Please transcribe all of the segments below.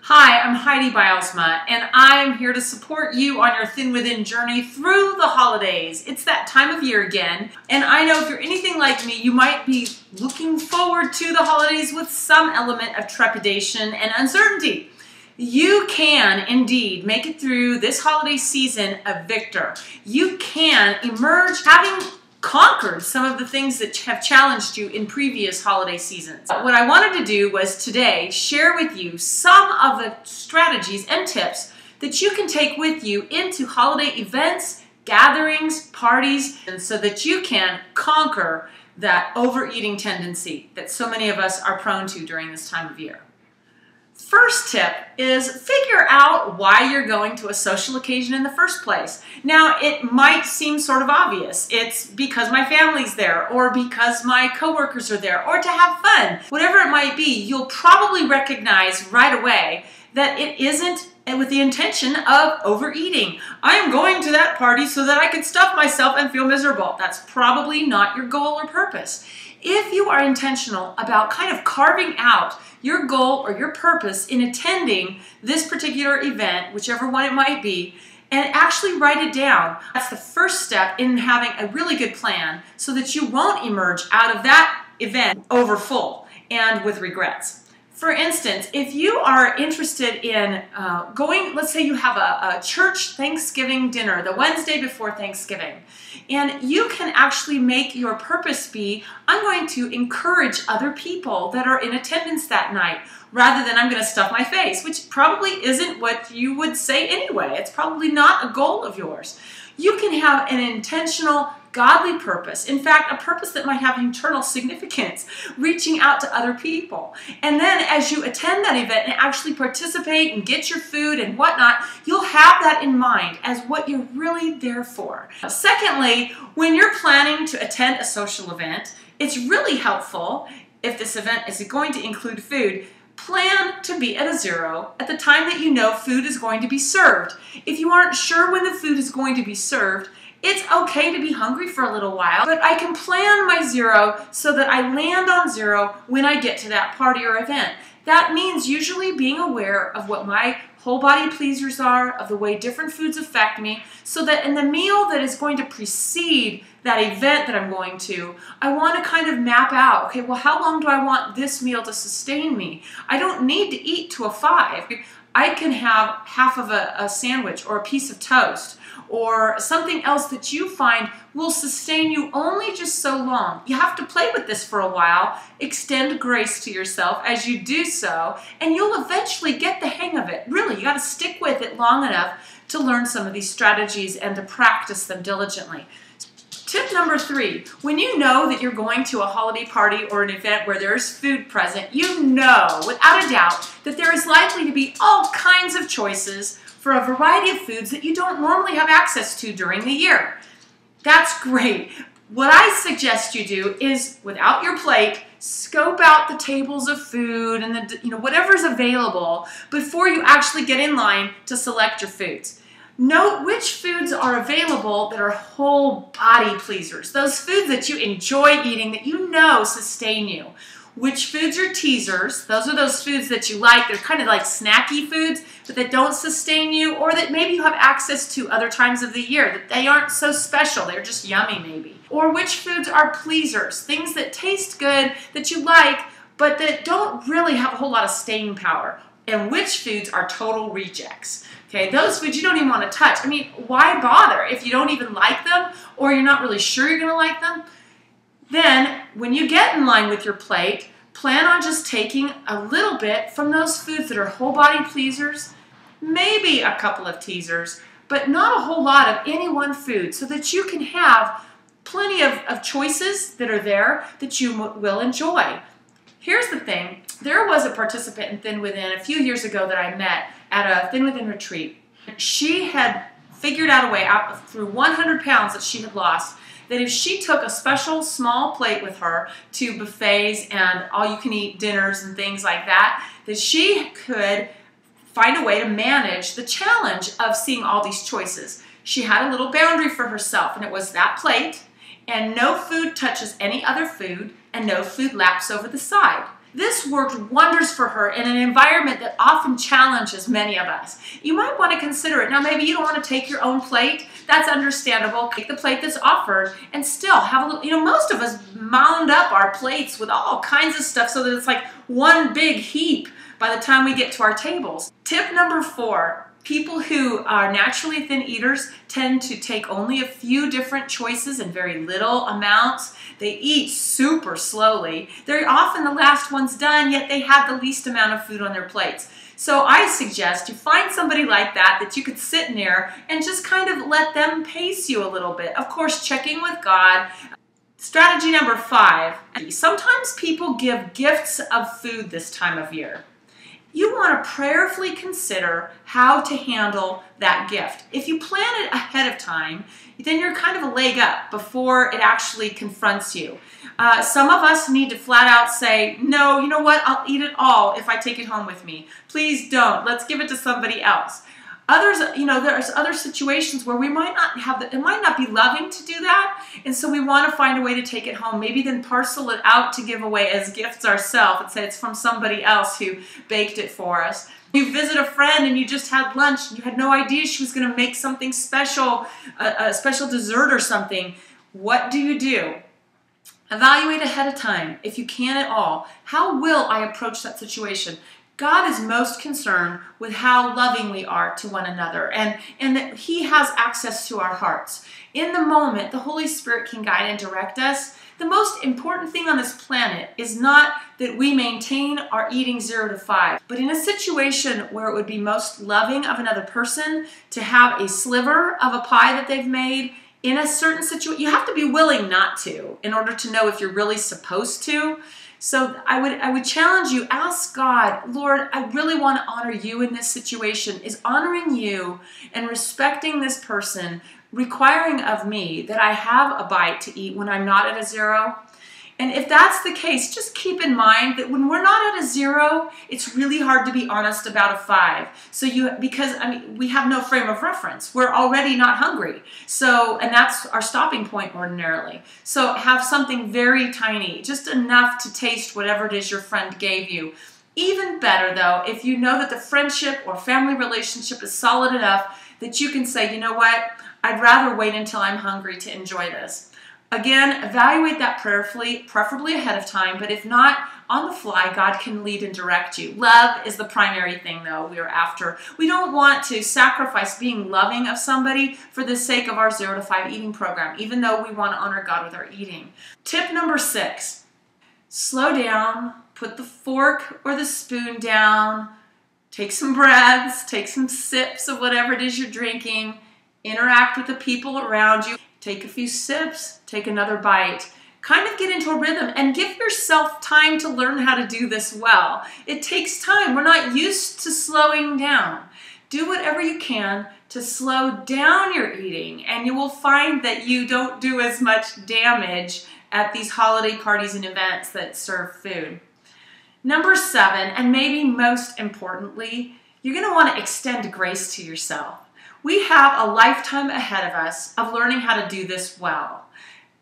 Hi, I'm Heidi Bylsma, and I'm here to support you on your Thin Within journey through the holidays. It's that time of year again, and I know if you're anything like me, you might be looking forward to the holidays with some element of trepidation and uncertainty. You can indeed make it through this holiday season a victor. You can emerge having conquered some of the things that have challenged you in previous holiday seasons. What I wanted to do was today share with you some of the strategies and tips that you can take with you into holiday events, gatherings, parties, and so that you can conquer that overeating tendency that so many of us are prone to during this time of year. First tip is figure out why you're going to a social occasion in the first place. Now, it might seem sort of obvious. It's because my family's there, or because my coworkers are there, or to have fun. Whatever it might be, you'll probably recognize right away that it isn't with the intention of overeating. I am going to that party so that I can stuff myself and feel miserable. That's probably not your goal or purpose. If you are intentional about kind of carving out your goal or your purpose in attending this particular event, whichever one it might be, and actually write it down, that's the first step in having a really good plan so that you won't emerge out of that event over full and with regrets. For instance, if you are interested in going, let's say you have a church Thanksgiving dinner the Wednesday before Thanksgiving, and you can actually make your purpose be, I'm going to encourage other people that are in attendance that night, rather than I'm going to stuff my face, which probably isn't what you would say anyway. It's probably not a goal of yours. You can have an intentional, godly purpose. In fact, a purpose that might have eternal significance, reaching out to other people. And then as you attend that event and actually participate and get your food and whatnot, you'll have that in mind as what you're really there for. Secondly, when you're planning to attend a social event, it's really helpful, if this event is going to include food, plan to be at a zero at the time that you know food is going to be served. If you aren't sure when the food is going to be served, it's okay to be hungry for a little while, but I can plan my zero so that I land on zero when I get to that party or event. That means usually being aware of what my whole body pleasers are, of the way different foods affect me, so that in the meal that is going to precede that event that I'm going to, I want to kind of map out, okay, well, how long do I want this meal to sustain me? I don't need to eat to a 5. I can have half of a sandwich or a piece of toast or something else that you find will sustain you only just so long. You have to play with this for a while, extend grace to yourself as you do so, and you'll eventually get the hang of it. Really, you got to stick with it long enough to learn some of these strategies and to practice them diligently. Tip number 3, when you know that you're going to a holiday party or an event where there's food present, you know without a doubt that there is likely to be all kinds of choices for a variety of foods that you don't normally have access to during the year. That's great. What I suggest you do is, without your plate, scope out the tables of food and whatever's available before you actually get in line to select your foods. Note which foods are available that are whole body pleasers, those foods that you enjoy eating that you know sustain you. Which foods are teasers, those are those foods that you like, they're kind of like snacky foods, but that don't sustain you, or that maybe you have access to other times of the year, that they aren't so special, they're just yummy maybe. Or which foods are pleasers, things that taste good, that you like, but that don't really have a whole lot of staying power. And which foods are total rejects. Okay, those foods you don't even want to touch. I mean, why bother if you don't even like them or you're not really sure you're going to like them? Then, when you get in line with your plate, plan on just taking a little bit from those foods that are whole body pleasers, maybe a couple of teasers, but not a whole lot of any one food, so that you can have plenty of choices that are there that you will enjoy. Here's the thing. There was a participant in Thin Within a few years ago that I met at a Thin Within retreat. She had figured out a way out through 100 pounds that she had lost, that if she took a special small plate with her to buffets and all-you-can-eat dinners and things like that, that she could find a way to manage the challenge of seeing all these choices. She had a little boundary for herself, and it was that plate, and no food touches any other food, and no food laps over the side. This worked wonders for her in an environment that often challenges many of us. You might want to consider it. Now, maybe you don't want to take your own plate. That's understandable. Take the plate that's offered and still have a little, most of us mound up our plates with all kinds of stuff so that it's like one big heap by the time we get to our tables. Tip number 4. People who are naturally thin eaters tend to take only a few different choices in very little amounts. They eat super slowly. They're often the last ones done, yet they have the least amount of food on their plates. So I suggest you find somebody like that you could sit near and just kind of let them pace you a little bit. Of course, checking with God. Strategy number 5. Sometimes people give gifts of food this time of year. You want to prayerfully consider how to handle that gift. If you plan it ahead of time, then you're kind of a leg up before it actually confronts you. Some of us need to flat out say, no, you know what, I'll eat it all if I take it home with me. Please don't. Let's give it to somebody else. Others, there's other situations where we might not have it might not be loving to do that, and so we want to find a way to take it home. Maybe then parcel it out to give away as gifts ourselves and say it's from somebody else who baked it for us. You visit a friend and you just had lunch and you had no idea she was going to make something special, a special dessert or something. What do you do? Evaluate ahead of time, if you can at all. How will I approach that situation? God is most concerned with how loving we are to one another and that He has access to our hearts. In the moment, the Holy Spirit can guide and direct us. The most important thing on this planet is not that we maintain our eating 0 to 5, but in a situation where it would be most loving of another person to have a sliver of a pie that they've made in a certain situation. You have to be willing not to in order to know if you're really supposed to. So I would challenge you, ask God, Lord, I really want to honor you in this situation. Is honoring you and respecting this person requiring of me that I have a bite to eat when I'm not at a 0? And if that's the case, just keep in mind that when we're not at a 0, it's really hard to be honest about a 5. Because we have no frame of reference. We're already not hungry. And that's our stopping point ordinarily. So have something very tiny, just enough to taste whatever it is your friend gave you. Even better though, if you know that the friendship or family relationship is solid enough that you can say, you know what, I'd rather wait until I'm hungry to enjoy this. Again, evaluate that prayerfully, preferably ahead of time, but if not, on the fly, God can lead and direct you. Love is the primary thing, though, we are after. We don't want to sacrifice being loving of somebody for the sake of our 0 to 5 eating program, even though we want to honor God with our eating. Tip number 6, slow down, put the fork or the spoon down, take some breaths, take some sips of whatever it is you're drinking, interact with the people around you. Take a few sips, take another bite. Kind of get into a rhythm and give yourself time to learn how to do this well. It takes time. We're not used to slowing down. Do whatever you can to slow down your eating, and you will find that you don't do as much damage at these holiday parties and events that serve food. Number 7, and maybe most importantly, you're going to want to extend grace to yourself. We have a lifetime ahead of us of learning how to do this well.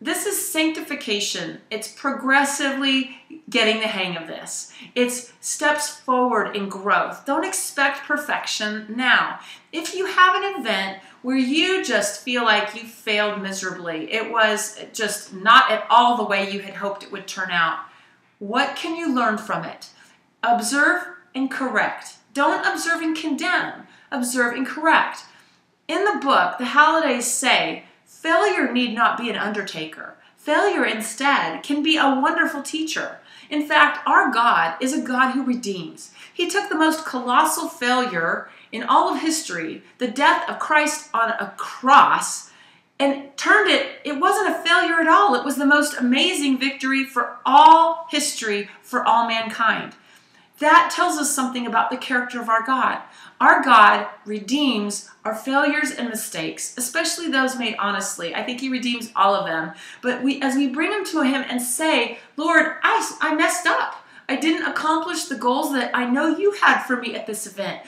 This is sanctification. It's progressively getting the hang of this. It's steps forward in growth. Don't expect perfection now. If you have an event where you just feel like you failed miserably, it was just not at all the way you had hoped it would turn out, what can you learn from it? Observe and correct. Don't observe and condemn. Observe and correct. In the book, the Hallidays say, failure need not be an undertaker. Failure instead can be a wonderful teacher. In fact, our God is a God who redeems. He took the most colossal failure in all of history, the death of Christ on a cross, and turned it wasn't a failure at all. It was the most amazing victory for all history, for all mankind. That tells us something about the character of our God. Our God redeems our failures and mistakes, especially those made honestly. I think He redeems all of them. But as we bring them to Him and say, Lord, I messed up. I didn't accomplish the goals that I know You had for me at this event.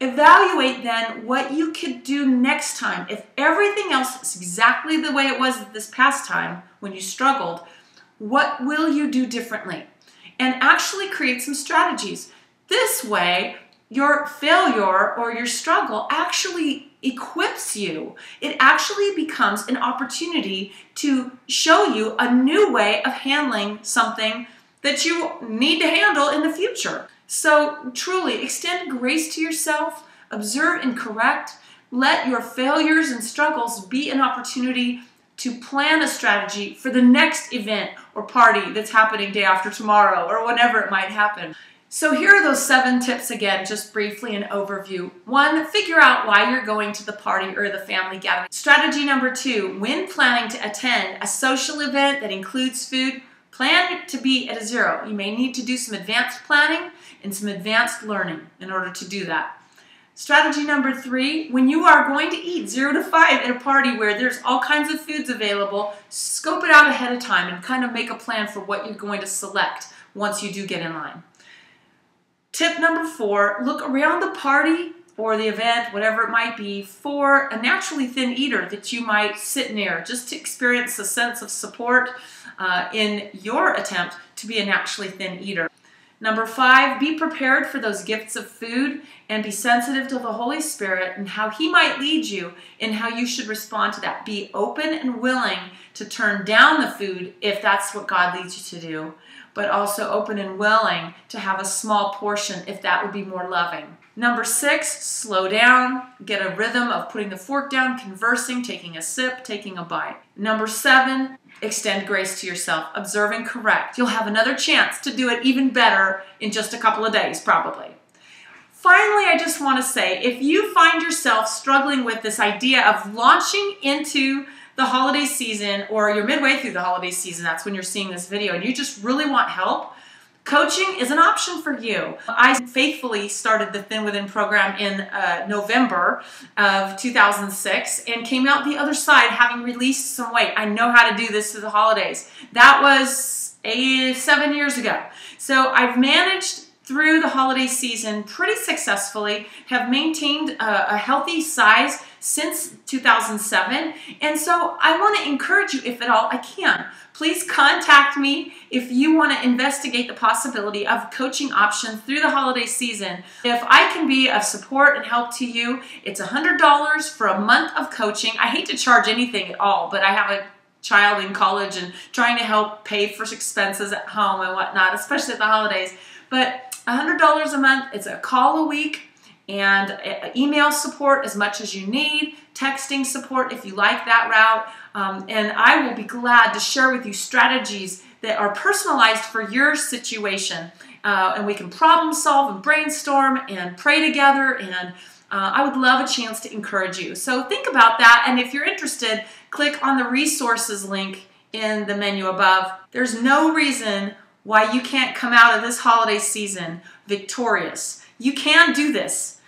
Evaluate then what you could do next time. If everything else is exactly the way it was this past time when you struggled, what will you do differently? and actually create some strategies. This way, your failure or your struggle actually equips you. It actually becomes an opportunity to show you a new way of handling something that you need to handle in the future. So truly extend grace to yourself, observe and correct. Let your failures and struggles be an opportunity to plan a strategy for the next event or party that's happening day after tomorrow or whenever it might happen. So here are those 7 tips again, just briefly an overview. 1, figure out why you're going to the party or the family gathering. Strategy number 2, when planning to attend a social event that includes food, plan to be at a 0. You may need to do some advanced planning and some advanced learning in order to do that. Strategy number 3, when you are going to eat 0 to 5 at a party where there's all kinds of foods available, scope it out ahead of time and kind of make a plan for what you're going to select once you do get in line. Tip number 4, look around the party or the event, whatever it might be, for a naturally thin eater that you might sit near, just to experience a sense of support in your attempt to be a naturally thin eater. Number 5, be prepared for those gifts of food and be sensitive to the Holy Spirit and how He might lead you and how you should respond to that. Be open and willing to turn down the food if that's what God leads you to do, but also open and willing to have a small portion if that would be more loving. Number 6, slow down, get a rhythm of putting the fork down, conversing, taking a sip, taking a bite. Number 7, extend grace to yourself, observe and correct. You'll have another chance to do it even better in just a couple of days, probably. Finally, I just want to say, if you find yourself struggling with this idea of launching into the holiday season, or you're midway through the holiday season, that's when you're seeing this video, and you just really want help, coaching is an option for you. I faithfully started the Thin Within program in November of 2006 and came out the other side having released some weight. I know how to do this through the holidays. That was 7 years ago. So I've managed through the holiday season pretty successfully, have maintained a healthy size since 2007, and so I want to encourage you, if at all I can, please contact me if you want to investigate the possibility of coaching options through the holiday season. If I can be of support and help to you, it's $100 for a month of coaching. I hate to charge anything at all, but I have a child in college and trying to help pay for expenses at home and whatnot, especially at the holidays. But $100 a month, it's a call a week, and email support as much as you need, texting support if you like that route, and I will be glad to share with you strategies that are personalized for your situation, and we can problem solve and brainstorm and pray together, and I would love a chance to encourage you. So think about that, and if you're interested, click on the resources link in the menu above. There's no reason why you can't come out of this holiday season victorious. You can do this.